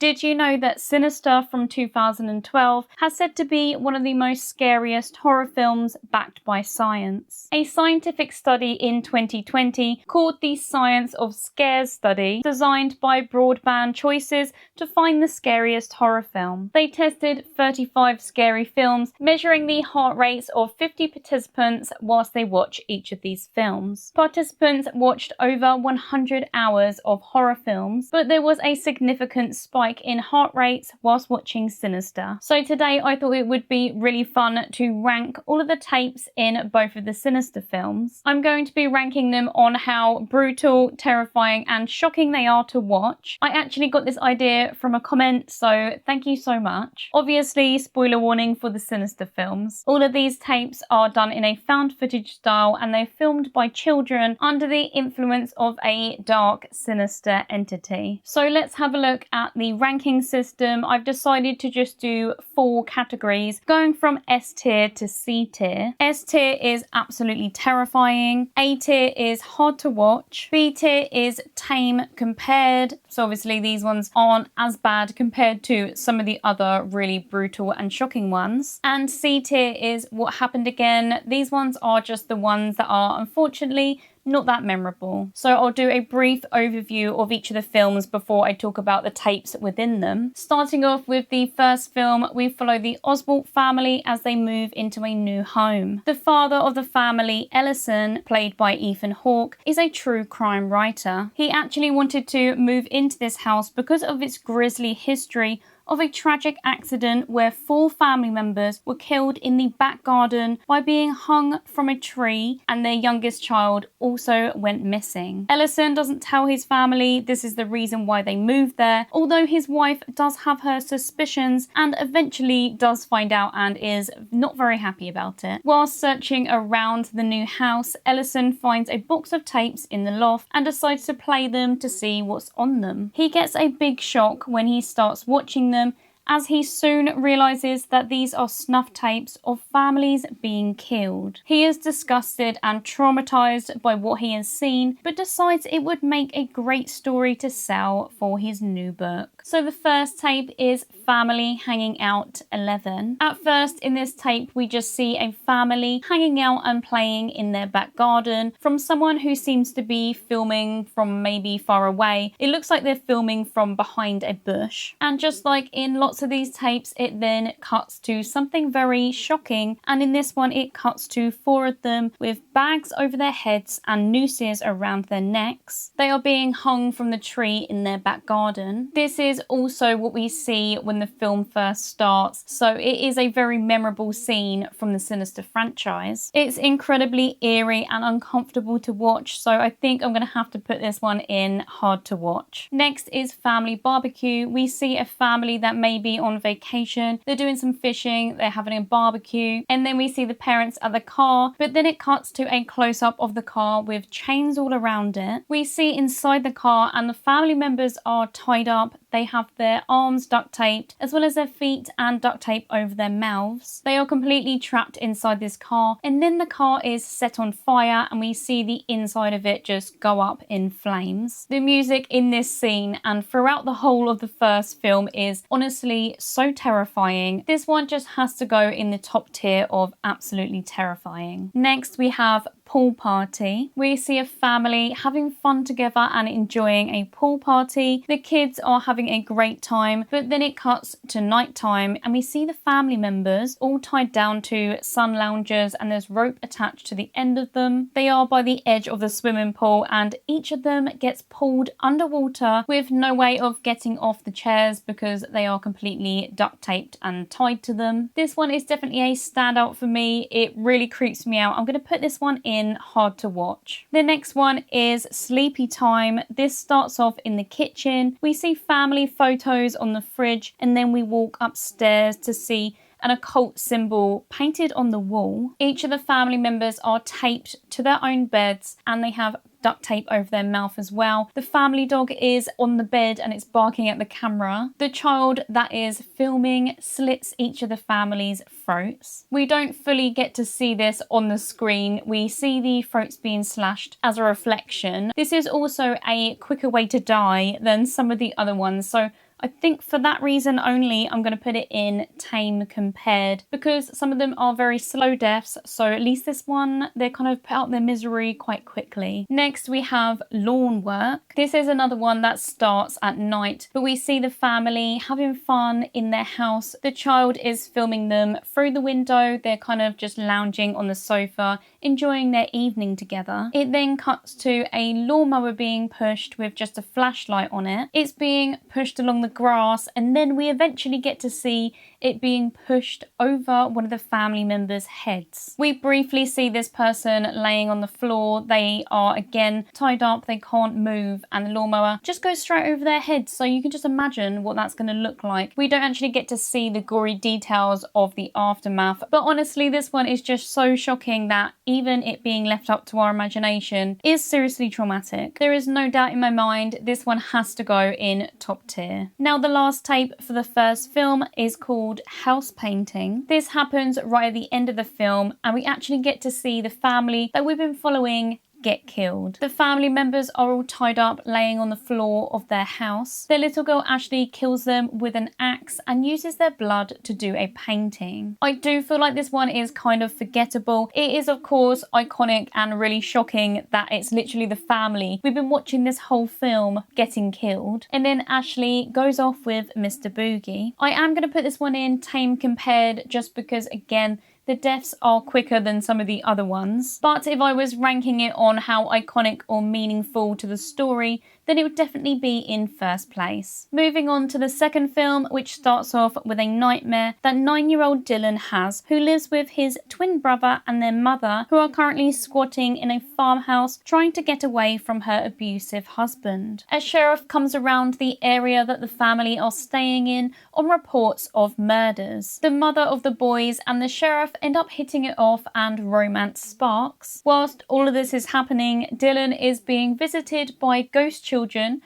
Did you know that Sinister from 2012 has said to be one of the most scariest horror films backed by science? A scientific study in 2020 called the Science of Scares study, designed by Broadband Choices to find the scariest horror film. They tested 35 scary films, measuring the heart rates of 50 participants whilst they watch each of these films. Participants watched over 100 hours of horror films, but there was a significant spike in heart rates whilst watching Sinister. So today I thought it would be really fun to rank all of the tapes in both of the Sinister films. I'm going to be ranking them on how brutal, terrifying and shocking they are to watch. I actually got this idea from a comment, so thank you so much. Obviously, spoiler warning for the Sinister films. All of these tapes are done in a found footage style and they're filmed by children under the influence of a dark, sinister entity. So let's have a look at the ranking system. I've decided to just do 4 categories, going from S tier to C tier. S tier is absolutely terrifying. A tier is hard to watch. B tier is tame compared. So obviously these ones aren't as bad compared to some of the other really brutal and shocking ones. And C tier is what happened again. These ones are just the ones that are unfortunately not that memorable. So I'll do a brief overview of each of the films before I talk about the tapes within them. Starting off with the first film, we follow the Oswald family as they move into a new home. The father of the family, Ellison, played by Ethan Hawke, is a true crime writer. He actually wanted to move into this house because of its grisly history of a tragic accident where 4 family members were killed in the back garden by being hung from a tree, and their youngest child also went missing. Ellison doesn't tell his family this is the reason why they moved there, although his wife does have her suspicions and eventually does find out and is not very happy about it. Whilst searching around the new house, Ellison finds a box of tapes in the loft and decides to play them to see what's on them. He gets a big shock when he starts watching them, as he soon realises that these are snuff tapes of families being killed. He is disgusted and traumatised by what he has seen, but decides it would make a great story to sell for his new book. So the first tape is Family Hanging Out 11. At first in this tape we just see a family hanging out and playing in their back garden from someone who seems to be filming from maybe far away. It looks like they're filming from behind a bush. And just like in lots of these tapes, it then cuts to something very shocking, and in this one it cuts to 4 of them with bags over their heads and nooses around their necks. They are being hung from the tree in their back garden. This is also what we see when the film first starts, so it is a very memorable scene from the Sinister franchise. It's incredibly eerie and uncomfortable to watch, so I think I'm going to have to put this one in hard to watch. Next is Family Barbecue. We see a family that may be on vacation. They're doing some fishing, they're having a barbecue, and then we see the parents at the car, but then it cuts to a close-up of the car with chains all around it. We see inside the car and the family members are tied up. They have their arms duct taped as well as their feet and duct tape over their mouths. They are completely trapped inside this car, and then the car is set on fire and we see the inside of it just go up in flames. The music in this scene and throughout the whole of the first film is honestly so terrifying. This one just has to go in the top tier of absolutely terrifying. Next we have Pool Party. We see a family having fun together and enjoying a pool party. The kids are having a great time, but then it cuts to night time and we see the family members all tied down to sun loungers and there's rope attached to the end of them. They are by the edge of the swimming pool and each of them gets pulled underwater with no way of getting off the chairs because they are completely duct taped and tied to them. This one is definitely a standout for me. It really creeps me out. I'm going to put this one in hard to watch. The next one is Sleepy Time. This starts off in the kitchen. We see family photos on the fridge and then we walk upstairs to see an occult symbol painted on the wall. Each of the family members are taped to their own beds and they have duct tape over their mouth as well. The family dog is on the bed and it's barking at the camera. The child that is filming slits each of the family's throats. We don't fully get to see this on the screen. We see the throats being slashed as a reflection. This is also a quicker way to die than some of the other ones, so I think for that reason only, I'm going to put it in tame compared, because some of them are very slow deaths, so at least this one, they're kind of put out their misery quite quickly. Next, we have lawn work. This is another one that starts at night, but we see the family having fun in their house. The child is filming them through the window. They're kind of just lounging on the sofa, enjoying their evening together. It then cuts to a lawnmower being pushed with just a flashlight on it. It's being pushed along the grass, and then we eventually get to see it being pushed over one of the family members' heads. We briefly see this person laying on the floor. They are again tied up, they can't move, and the lawnmower just goes straight over their heads, so you can just imagine what that's going to look like. We don't actually get to see the gory details of the aftermath, but honestly this one is just so shocking that even it being left up to our imagination is seriously traumatic. There is no doubt in my mind this one has to go in top tier. Now the last tape for the first film is called House Painting. This happens right at the end of the film, and we actually get to see the family that we've been following get killed. The family members are all tied up laying on the floor of their house. Their little girl Ashley kills them with an axe and uses their blood to do a painting. I do feel like this one is kind of forgettable. It is of course iconic and really shocking that it's literally the family we've been watching this whole film getting killed, and then Ashley goes off with Mr. Boogie. I am going to put this one in tame compared just because again the deaths are quicker than some of the other ones, but if I was ranking it on how iconic or meaningful to the story, then it would definitely be in first place. Moving on to the second film, which starts off with a nightmare that 9-year-old Dylan has, who lives with his twin brother and their mother, who are currently squatting in a farmhouse trying to get away from her abusive husband. A sheriff comes around the area that the family are staying in on reports of murders. The mother of the boys and the sheriff end up hitting it off and romance sparks. Whilst all of this is happening, Dylan is being visited by ghost children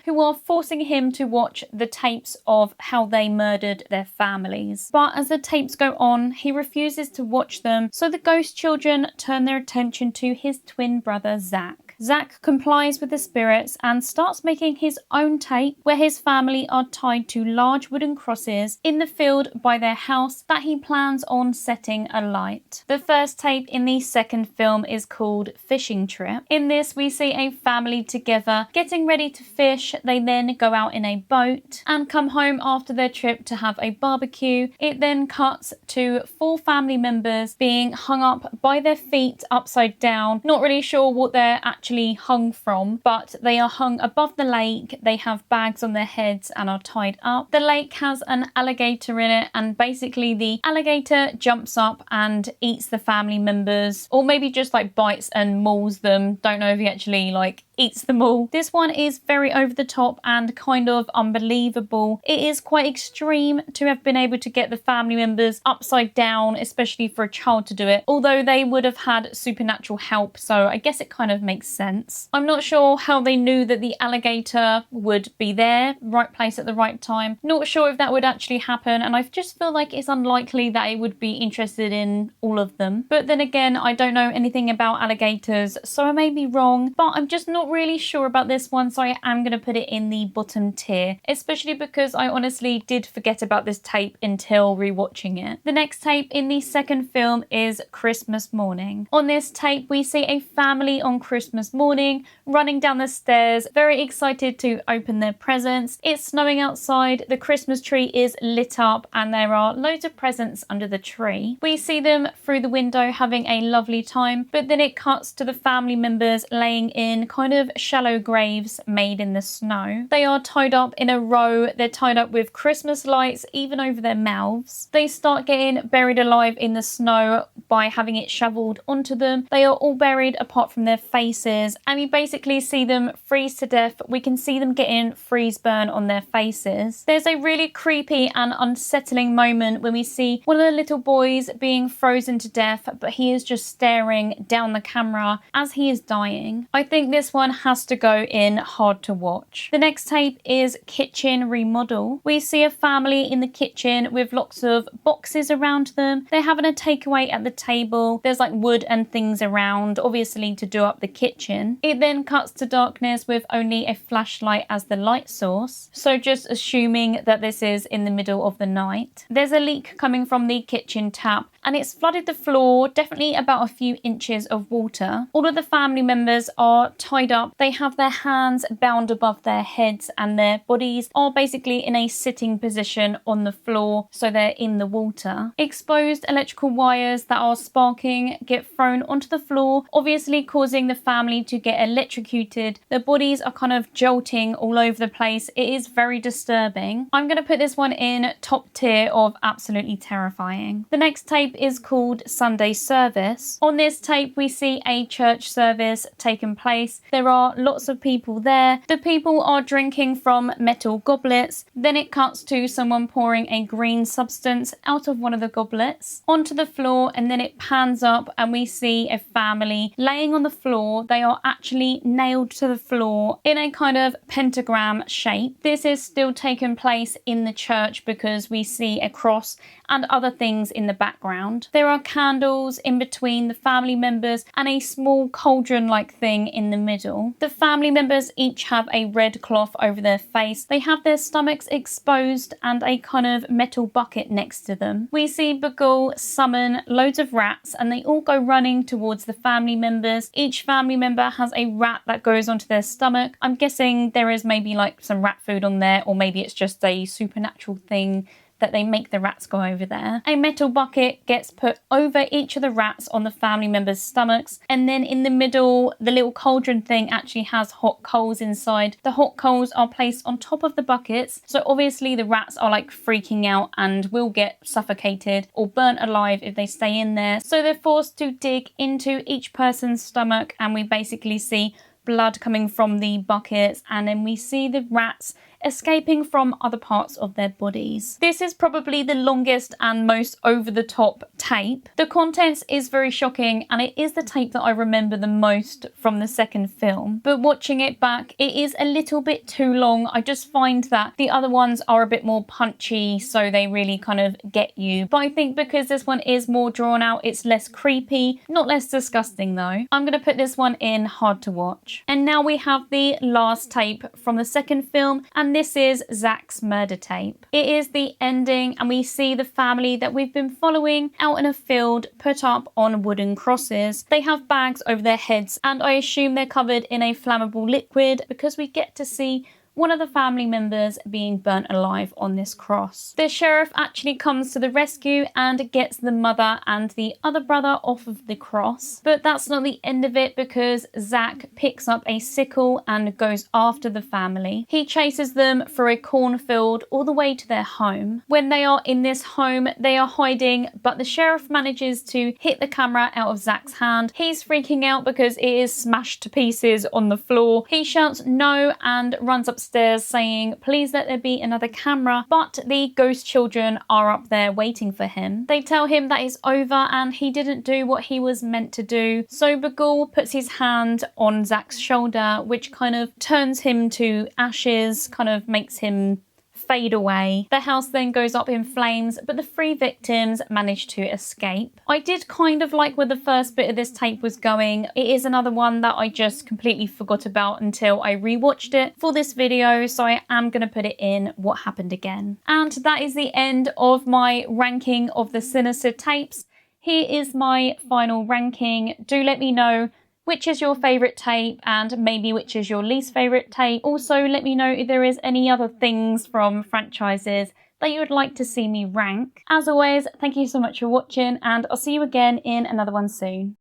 who are forcing him to watch the tapes of how they murdered their families. But as the tapes go on, he refuses to watch them, so the ghost children turn their attention to his twin brother Zach. Zach complies with the spirits and starts making his own tape where his family are tied to large wooden crosses in the field by their house that he plans on setting alight. The first tape in the second film is called Fishing Trip. In this we see a family together getting ready to fish. They then go out in a boat and come home after their trip to have a barbecue. It then cuts to 4 family members being hung up by their feet upside down. Not really sure what they're actually hung from, but they are hung above the lake. They have bags on their heads and are tied up. The lake has an alligator in it, and basically the alligator jumps up and eats the family members, or maybe just like bites and mauls them. Don't know if he actually like eats them all. This one is very over the top and kind of unbelievable. It is quite extreme to have been able to get the family members upside down, especially for a child to do it, although they would have had supernatural help, so I guess it kind of makes sense. I'm not sure how they knew that the alligator would be there, right place at the right time. Not sure if that would actually happen, and I just feel like it's unlikely that it would be interested in all of them. But then again, I don't know anything about alligators, so I may be wrong, but I'm just not really sure about this one, so I am going to put it in the bottom tier, especially because I honestly did forget about this tape until rewatching it. The next tape in the second film is Christmas Morning. On this tape we see a family on Christmas morning running down the stairs, very excited to open their presents. It's snowing outside, the Christmas tree is lit up, and there are loads of presents under the tree. We see them through the window having a lovely time, but then it cuts to the family members laying in kind of shallow graves made in the snow. They are tied up in a row. They're tied up with Christmas lights even over their mouths. They start getting buried alive in the snow by having it shoveled onto them. They are all buried apart from their faces, and we basically see them freeze to death. We can see them getting freeze burn on their faces. There's a really creepy and unsettling moment when we see one of the little boys being frozen to death, but he is just staring down the camera as he is dying. I think this one one has to go in hard to watch. The next tape is Kitchen Remodel. We see a family in the kitchen with lots of boxes around them. They're having a takeaway at the table. There's like wood and things around, obviously to do up the kitchen. It then cuts to darkness with only a flashlight as the light source. So just assuming that this is in the middle of the night. There's a leak coming from the kitchen tap and it's flooded the floor, definitely about a few inches of water. All of the family members are tied up. They have their hands bound above their heads and their bodies are basically in a sitting position on the floor, so they're in the water. Exposed electrical wires that are sparking get thrown onto the floor, obviously causing the family to get electrocuted. Their bodies are kind of jolting all over the place. It is very disturbing. I'm going to put this one in top tier of absolutely terrifying. The next tape is called Sunday Service. On this tape we see a church service taking place. There are lots of people there. The people are drinking from metal goblets. Then it cuts to someone pouring a green substance out of one of the goblets onto the floor, and then it pans up and we see a family laying on the floor. They are actually nailed to the floor in a kind of pentagram shape. This is still taking place in the church because we see a cross and other things in the background. There are candles in between the family members and a small cauldron-like thing in the middle. The family members each have a red cloth over their face. They have their stomachs exposed and a kind of metal bucket next to them. We see Bagul summon loads of rats and they all go running towards the family members. Each family member has a rat that goes onto their stomach. I'm guessing there is maybe like some rat food on there, or maybe it's just a supernatural thing that they make the rats go over there. A metal bucket gets put over each of the rats on the family members' stomachs, and then in the middle the little cauldron thing actually has hot coals inside. The hot coals are placed on top of the buckets, so obviously the rats are like freaking out and will get suffocated or burnt alive if they stay in there. So they're forced to dig into each person's stomach, and we basically see blood coming from the buckets, and then we see the rats escaping from other parts of their bodies. This is probably the longest and most over-the-top tape. The contents is very shocking and it is the tape that I remember the most from the second film, but watching it back it is a little bit too long. I just find that the other ones are a bit more punchy, so they really kind of get you, but I think because this one is more drawn out it's less creepy, not less disgusting though. I'm going to put this one in hard to watch. And now we have the last tape from the second film, and this is Zach's murder tape. It is the ending and we see the family that we've been following out in a field put up on wooden crosses. They have bags over their heads and I assume they're covered in a flammable liquid because we get to see one of the family members being burnt alive on this cross. The sheriff actually comes to the rescue and gets the mother and the other brother off of the cross. But that's not the end of it because Zach picks up a sickle and goes after the family. He chases them through a cornfield all the way to their home. When they are in this home, they are hiding, but the sheriff manages to hit the camera out of Zach's hand. He's freaking out because it is smashed to pieces on the floor. He shouts no and runs upstairs saying please let there be another camera, but the ghost children are up there waiting for him. They tell him that it's over and he didn't do what he was meant to do, so Bagul puts his hand on Zach's shoulder, which kind of turns him to ashes, kind of makes him fade away. The house then goes up in flames, but the 3 victims manage to escape. I did kind of like where the first bit of this tape was going. It is another one that I just completely forgot about until I rewatched it for this video, so I am going to put it in what happened again. And that is the end of my ranking of the Sinister tapes. Here is my final ranking. Do let me know which is your favourite tape and maybe which is your least favourite tape. Also, let me know if there is any other things from franchises that you would like to see me rank. As always, thank you so much for watching and I'll see you again in another one soon.